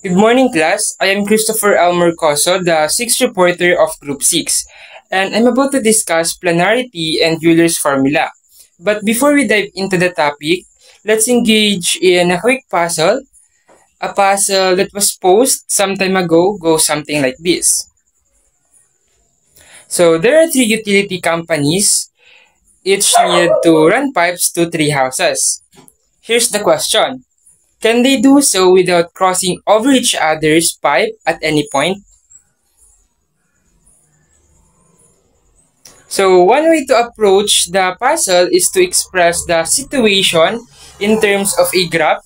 Good morning, class. I am Christopher Elmer Coso, the sixth reporter of Group 6, and I'm about to discuss planarity and Euler's formula. But before we dive into the topic, let's engage in a quick puzzle. A puzzle that was posed some time ago goes something like this. So there are three utility companies. Each need to run pipes to three houses. Here's the question. Can they do so without crossing over each other's pipe at any point? So one way to approach the puzzle is to express the situation in terms of a graph.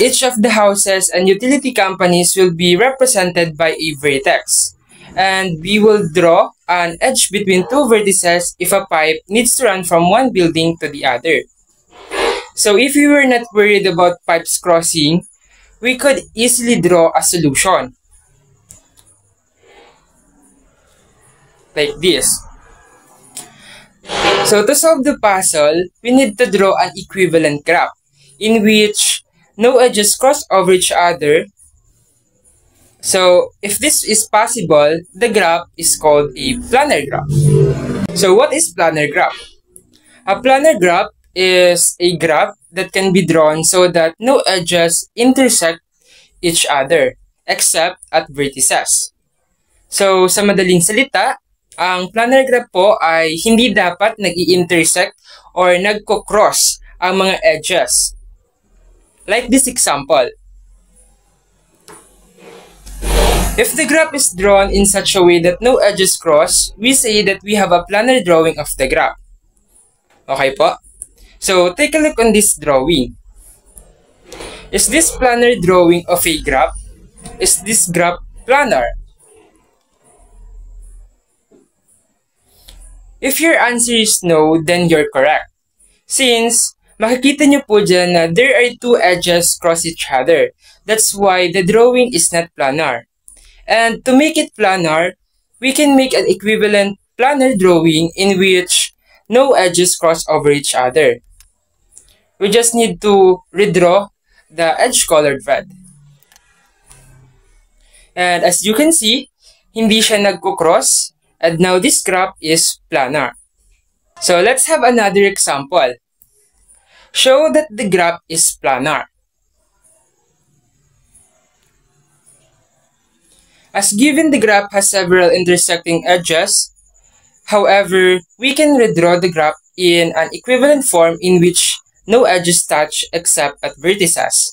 Each of the houses and utility companies will be represented by a vertex. And we will draw an edge between two vertices if a pipe needs to run from one building to the other. So if we were not worried about pipes crossing, we could easily draw a solution. Like this. So to solve the puzzle, we need to draw an equivalent graph in which no edges cross over each other. So if this is possible, the graph is called a planar graph. So what is planar graph? A planar graph is a graph that can be drawn so that no edges intersect each other except at vertices. So sa madaling salita, ang planar graph po ay hindi dapat nag-i-intersect or nagko-cross ang mga edges. Like this example. If the graph is drawn in such a way that no edges cross, we say that we have a planar drawing of the graph. Okay po? So, take a look on this drawing. Is this planar drawing of a graph? Is this graph planar? If your answer is no, then you're correct. Since, makikita nyo po dyan na there are two edges cross each other. That's why the drawing is not planar. And to make it planar, we can make an equivalent planar drawing in which no edges cross over each other. We just need to redraw the edge colored red. And as you can see, hindi siya nagko-cross, and now this graph is planar. So let's have another example. Show that the graph is planar. As given, the graph has several intersecting edges. However, we can redraw the graph in an equivalent form in which no edges touch except at vertices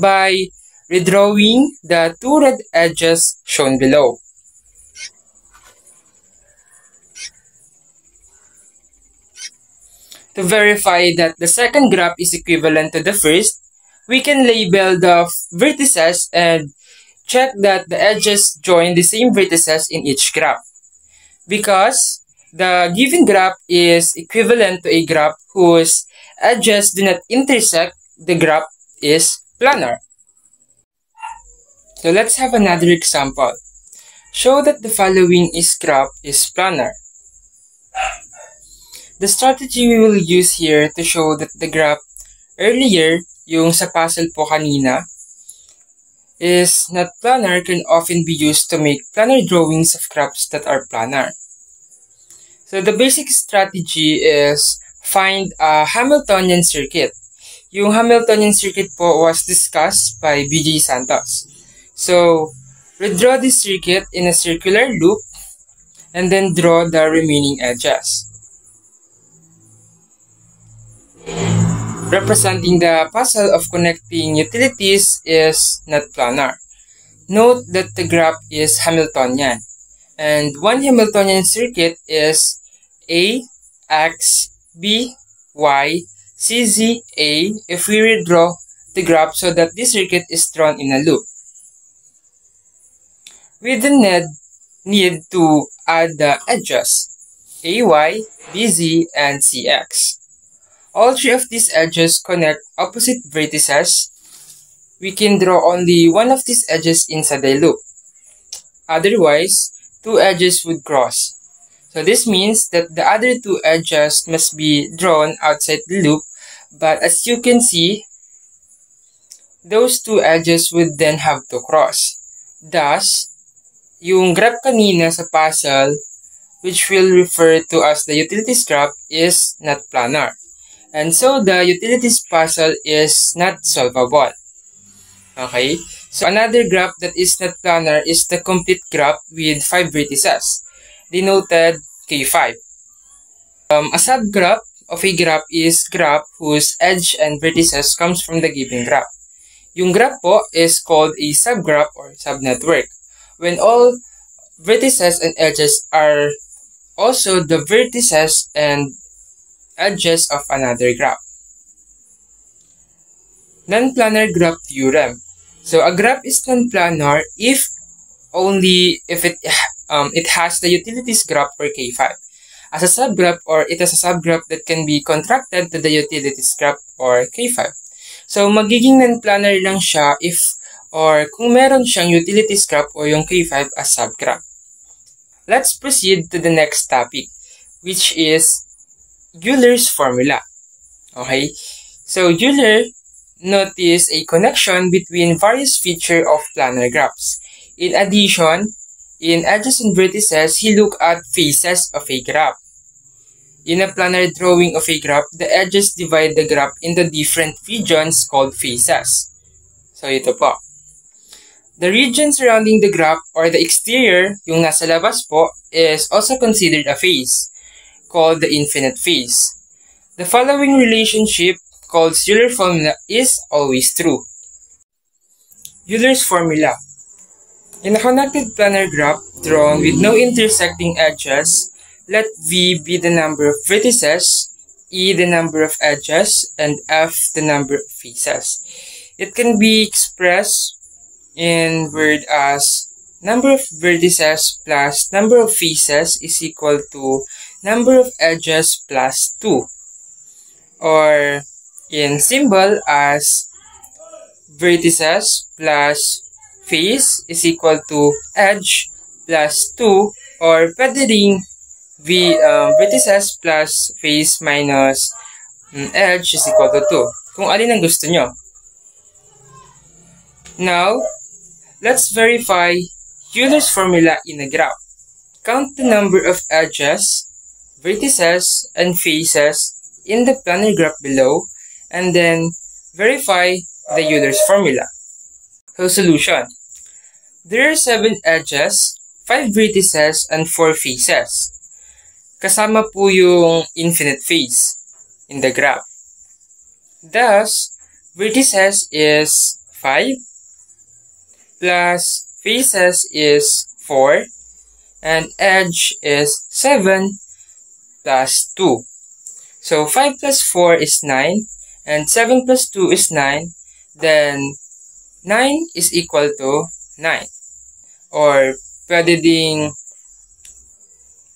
by redrawing the two red edges shown below. To verify that the second graph is equivalent to the first, we can label the vertices and check that the edges join the same vertices in each graph. Because the given graph is equivalent to a graph whose edges do not intersect, the graph is planar. So let's have another example. Show that the following graph is planar. The strategy we will use here to show that the graph earlier, yung sa puzzle po kanina, is not planar can often be used to make planar drawings of graphs that are planar. So the basic strategy is find a Hamiltonian circuit. Yung Hamiltonian circuit po was discussed by B.J. Santos. So, redraw this circuit in a circular loop and then draw the remaining edges. Representing the puzzle of connecting utilities is not planar. Note that the graph is Hamiltonian, and one Hamiltonian circuit is A, X, B, Y, C, Z, A if we redraw the graph so that this circuit is drawn in a loop. We then need to add the edges AY, BZ, and CX. All three of these edges connect opposite vertices. We can draw only one of these edges inside the loop. Otherwise, two edges would cross. So this means that the other two edges must be drawn outside the loop. But as you can see, those two edges would then have to cross. Thus, yung graph kanina sa puzzle, which we'll refer to as the utilities graph, is not planar. And so, the utilities puzzle is not solvable. Okay? So, another graph that is not planar is the complete graph with 5 vertices, denoted K5. A subgraph of a graph is graph whose edge and vertices comes from the given graph. Yung graph po is called a subgraph or subnetwork when all vertices and edges are also the vertices and edges of another graph. Non-planar graph theorem. So a graph is non-planar if it has the utilities graph for K5 as a subgraph, or it has a subgraph that can be contracted to the utilities graph or K5. So magiging non-planar lang siya kung meron siyang utilities graph or yung K5 as subgraph. Let's proceed to the next topic, which is Euler's formula. Okay? So Euler noticed a connection between various features of planar graphs. In addition, in edges and vertices, he looked at faces of a graph. In a planar drawing of a graph, the edges divide the graph into different regions called faces. So ito po. The region surrounding the graph or the exterior, yung nasa labas po, is also considered a face, called the infinite face. The following relationship, called Euler's formula, is always true. Euler's formula. In a connected planar graph drawn with no intersecting edges, let V be the number of vertices, E the number of edges, and F the number of faces. It can be expressed in word as number of vertices plus number of faces is equal to number of edges plus 2. Or in symbol as vertices plus face is equal to edge plus 2, or pwede ring vertices plus face minus edge is equal to 2. Kung alin ang gusto nyo. Now, let's verify Euler's formula in a graph. Count the number of edges, vertices, and faces in the planar graph below, and then verify the Euler's formula. So, solution. There are 7 edges, 5 vertices, and 4 faces. Kasama po yung infinite face in the graph. Thus, vertices is 5, plus faces is 4, and edge is 7 plus 2. So 5 plus 4 is 9, and 7 plus 2 is 9, then 9 is equal to 9. Or pwede ding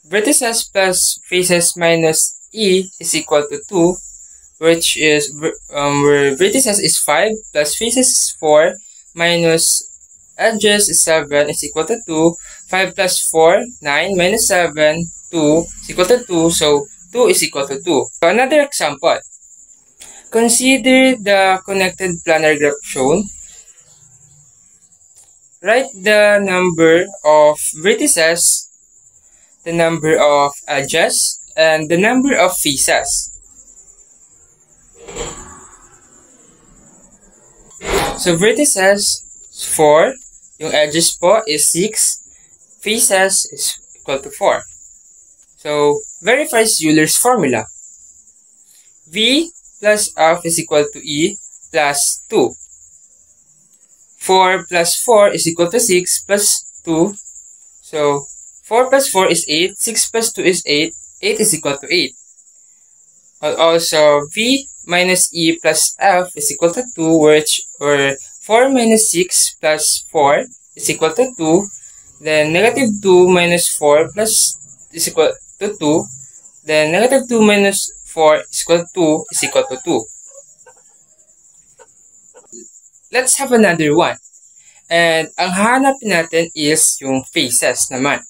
vertices plus faces minus E is equal to 2, which is where vertices is 5 plus faces is 4 minus edges is 7 is equal to 2. 5 plus 4, 9 minus 7, 2 is equal to 2. So 2 is equal to 2. So another example. Consider the connected planar graph shown. Write the number of vertices, the number of edges, and the number of faces. So vertices is 4, yung edges po is 6, faces is equal to 4. So verifies Euler's formula. V plus F is equal to E plus 2. 4 plus 4 is equal to 6 plus 2. So 4 plus 4 is 8, 6 plus 2 is 8, 8 is equal to 8. Also, V minus E plus F is equal to 2, where 4 minus 6 plus 4 is equal to 2. Then negative 2 minus 4 plus is equal to 2. Then negative 2 minus 4 is equal to 2 is equal to 2. Let's have another one. And ang hanapin natin is yung faces naman.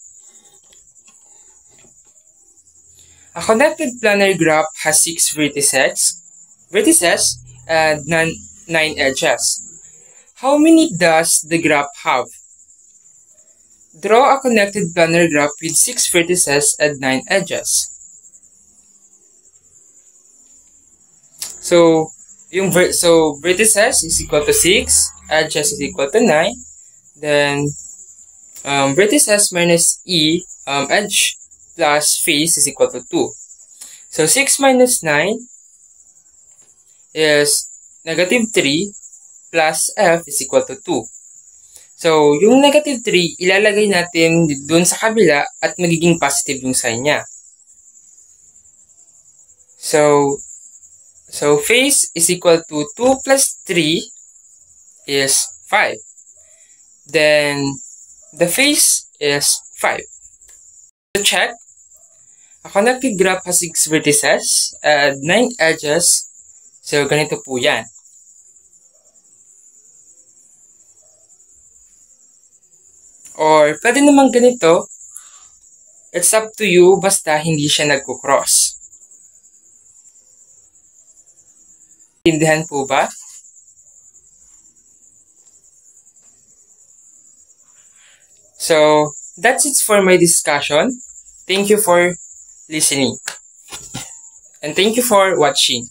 A connected planar graph has 6 vertices and 9 edges. How many does the graph have? Draw a connected planar graph with 6 vertices and 9 edges. So vertices is equal to 6, edges is equal to 9, then vertices minus edge plus face is equal to 2. So 6 minus 9 is negative 3 plus f is equal to 2. So, yung negative 3, ilalagay natin dun sa kabila at magiging positive yung sign niya. So face is equal to 2 plus 3 is 5. Then, the face is 5. To check, a connected graph has 6 vertices and 9 edges. So, ganito po yan. Or, pwede naman ganito. It's up to you, basta hindi siya nagko-cross. Intindihan po ba? So, that's it for my discussion. Thank you for listening. And thank you for watching.